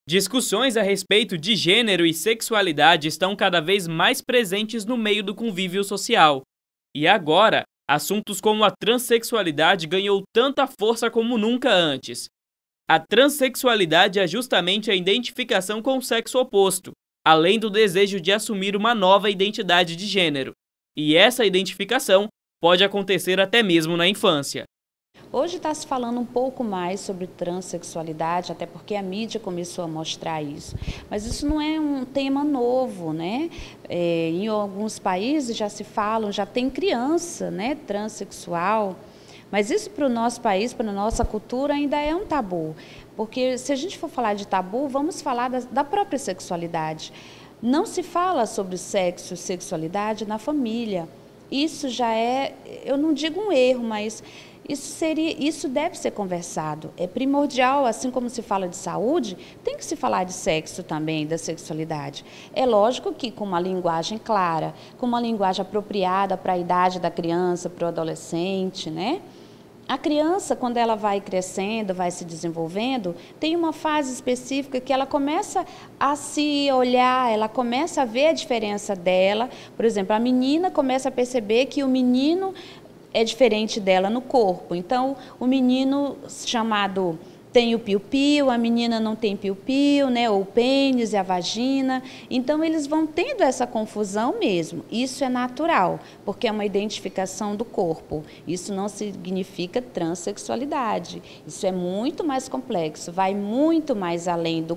Discussões a respeito de gênero e sexualidade estão cada vez mais presentes no meio do convívio social. E agora, assuntos como a transexualidade ganhou tanta força como nunca antes. A transexualidade é justamente a identificação com o sexo oposto, além do desejo de assumir uma nova identidade de gênero. E essa identificação pode acontecer até mesmo na infância. Hoje está se falando um pouco mais sobre transexualidade, até porque a mídia começou a mostrar isso. Mas isso não é um tema novo, né? Em alguns países já se falam, já tem criança, né, transexual. Mas isso para o nosso país, para a nossa cultura, ainda é um tabu. Porque se a gente for falar de tabu, vamos falar da própria sexualidade. Não se fala sobre sexo e sexualidade na família. Isso já é, eu não digo um erro, mas isso deve ser conversado. É primordial, assim como se fala de saúde, tem que se falar de sexo também, da sexualidade. É lógico que com uma linguagem clara, com uma linguagem apropriada para a idade da criança, para o adolescente, né? A criança, quando ela vai crescendo, vai se desenvolvendo, tem uma fase específica que ela começa a se olhar, ela começa a ver a diferença dela. Por exemplo, a menina começa a perceber que o menino é diferente dela no corpo. Então, o menino chamado tem o piu-piu, a menina não tem piu-piu, né? Ou o pênis e a vagina. Então, eles vão tendo essa confusão mesmo. Isso é natural, porque é uma identificação do corpo. Isso não significa transexualidade. Isso é muito mais complexo, vai muito mais além do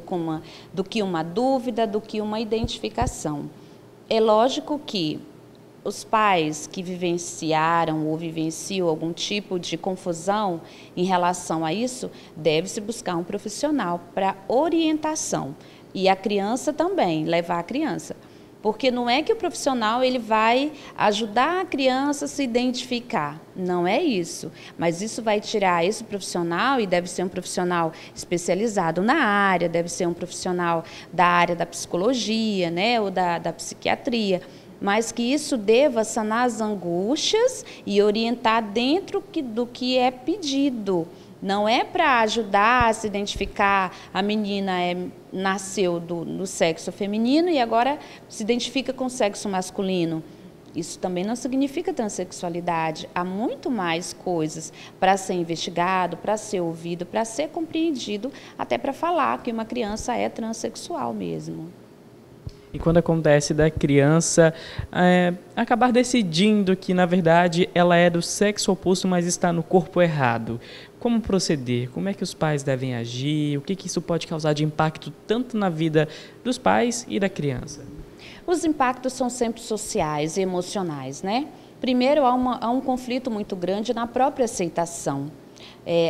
que uma dúvida, do que uma identificação. É lógico que os pais que vivenciaram ou vivenciam algum tipo de confusão em relação a isso, deve-se buscar um profissional para orientação. E a criança também, levar a criança. Porque não é que o profissional ele vai ajudar a criança a se identificar, não é isso. Mas isso vai tirar esse profissional, e deve ser um profissional especializado na área, deve ser um profissional da área da psicologia, né, ou da psiquiatria, mas que isso deva sanar as angústias e orientar dentro do que é pedido. Não é para ajudar a se identificar, a menina nasceu no sexo feminino e agora se identifica com o sexo masculino. Isso também não significa transexualidade. Há muito mais coisas para ser investigado, para ser ouvido, para ser compreendido, até para falar que uma criança é transexual mesmo. E quando acontece da criança acabar decidindo que, na verdade, ela é do sexo oposto, mas está no corpo errado, como proceder? Como é que os pais devem agir? O que isso pode causar de impacto tanto na vida dos pais e da criança? Os impactos são sempre sociais e emocionais, né? Primeiro, há um conflito muito grande na própria aceitação.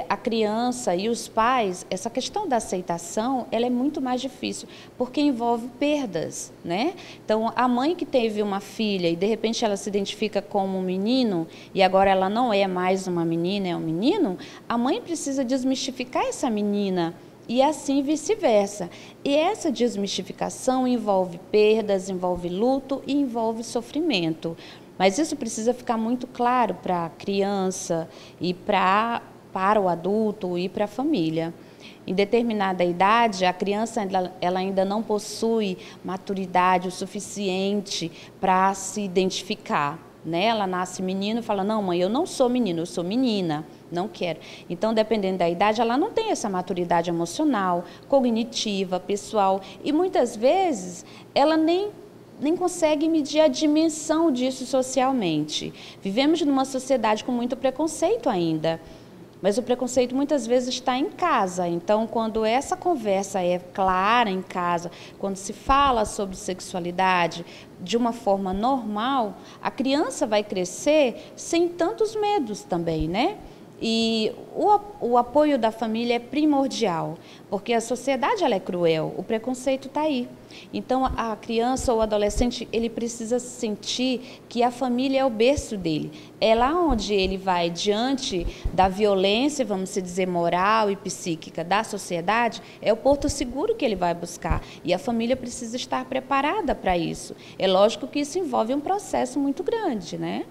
A criança e os pais, essa questão da aceitação, ela é muito mais difícil, porque envolve perdas, né? Então, a mãe que teve uma filha e, de repente, ela se identifica como um menino e agora ela não é mais uma menina, é um menino, a mãe precisa desmistificar essa menina e assim vice-versa. E essa desmistificação envolve perdas, envolve luto e envolve sofrimento. Mas isso precisa ficar muito claro para a criança e para o adulto e para a família. Em determinada idade, a criança ela ainda não possui maturidade o suficiente para se identificar, né? Ela nasce menino e fala, não, mãe, eu não sou menino, eu sou menina, não quero. Então, dependendo da idade, ela não tem essa maturidade emocional, cognitiva, pessoal, e muitas vezes ela nem consegue medir a dimensão disso socialmente. Vivemos numa sociedade com muito preconceito ainda. Mas o preconceito muitas vezes está em casa. Então, quando essa conversa é clara em casa, quando se fala sobre sexualidade de uma forma normal, a criança vai crescer sem tantos medos também, né? E o apoio da família é primordial, porque a sociedade ela é cruel, o preconceito está aí. Então, a criança ou o adolescente, ele precisa sentir que a família é o berço dele. É lá onde ele vai, diante da violência, vamos dizer, moral e psíquica da sociedade, é o porto seguro que ele vai buscar. E a família precisa estar preparada para isso. É lógico que isso envolve um processo muito grande, né?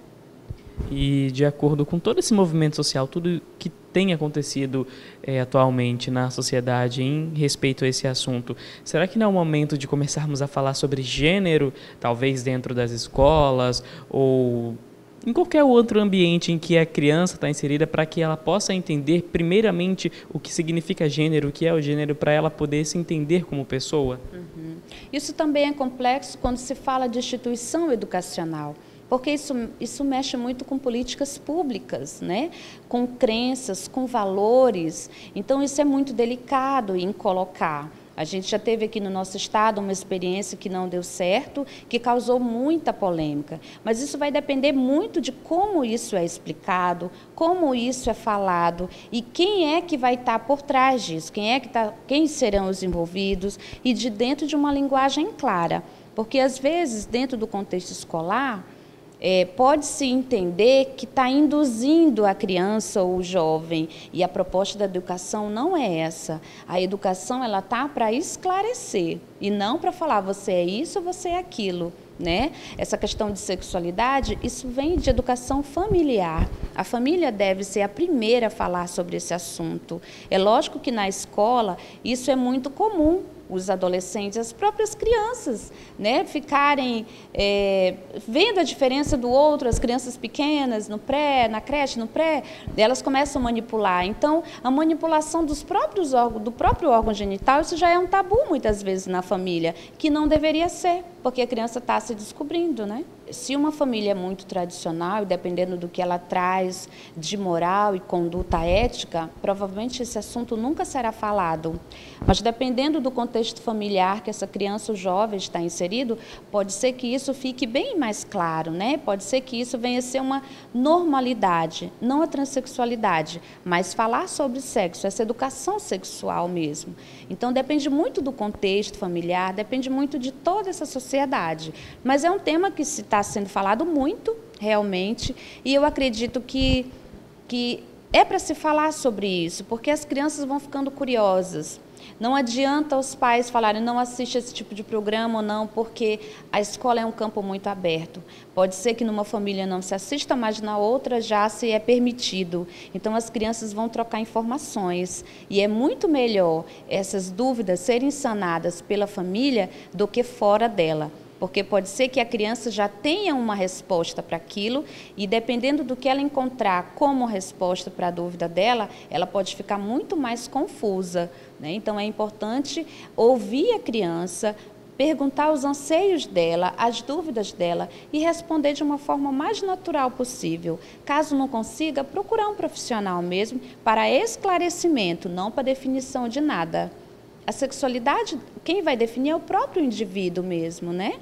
E de acordo com todo esse movimento social, tudo que tem acontecido atualmente na sociedade em respeito a esse assunto, será que não é o momento de começarmos a falar sobre gênero, talvez dentro das escolas ou em qualquer outro ambiente em que a criança está inserida, para que ela possa entender primeiramente o que significa gênero, o que é o gênero, para ela poder se entender como pessoa? Isso também é complexo quando se fala de instituição educacional, porque isso mexe muito com políticas públicas, né? Com crenças, com valores. Então, isso é muito delicado em colocar. A gente já teve aqui no nosso estado uma experiência que não deu certo, que causou muita polêmica. Mas isso vai depender muito de como isso é explicado, como isso é falado e quem é que vai estar por trás disso, quem serão os envolvidos e de dentro de uma linguagem clara. Porque, às vezes, dentro do contexto escolar, pode-se entender que está induzindo a criança ou o jovem, e a proposta da educação não é essa. A educação ela está para esclarecer e não para falar você é isso ou você é aquilo. Né? Essa questão de sexualidade, isso vem de educação familiar. A família deve ser a primeira a falar sobre esse assunto. É lógico que na escola isso é muito comum. Os adolescentes, as próprias crianças, né, ficarem vendo a diferença do outro, as crianças pequenas, no pré, na creche, no pré, elas começam a manipular. Então, a manipulação do próprio órgão genital, isso já é um tabu muitas vezes na família, que não deveria ser, porque a criança está se descobrindo, né? Se uma família é muito tradicional, e dependendo do que ela traz de moral e conduta ética, provavelmente esse assunto nunca será falado. Mas dependendo do contexto familiar que essa criança ou jovem está inserido, pode ser que isso fique bem mais claro, né? Pode ser que isso venha a ser uma normalidade, não a transexualidade, mas falar sobre sexo, essa educação sexual mesmo. Então depende muito do contexto familiar, depende muito de toda essa sociedade. Mas é um tema que está sendo falado muito, realmente, e eu acredito que é para se falar sobre isso, porque as crianças vão ficando curiosas. Não adianta os pais falarem, não assiste esse tipo de programa ou não, porque a escola é um campo muito aberto. Pode ser que numa família não se assista, mas na outra já se é permitido. Então, as crianças vão trocar informações. E é muito melhor essas dúvidas serem sanadas pela família do que fora dela. Porque pode ser que a criança já tenha uma resposta para aquilo e, dependendo do que ela encontrar como resposta para a dúvida dela, ela pode ficar muito mais confusa, né? Então, é importante ouvir a criança, perguntar os anseios dela, as dúvidas dela e responder de uma forma mais natural possível. Caso não consiga, procurar um profissional mesmo para esclarecimento, não para definição de nada. A sexualidade, quem vai definir é o próprio indivíduo mesmo, né?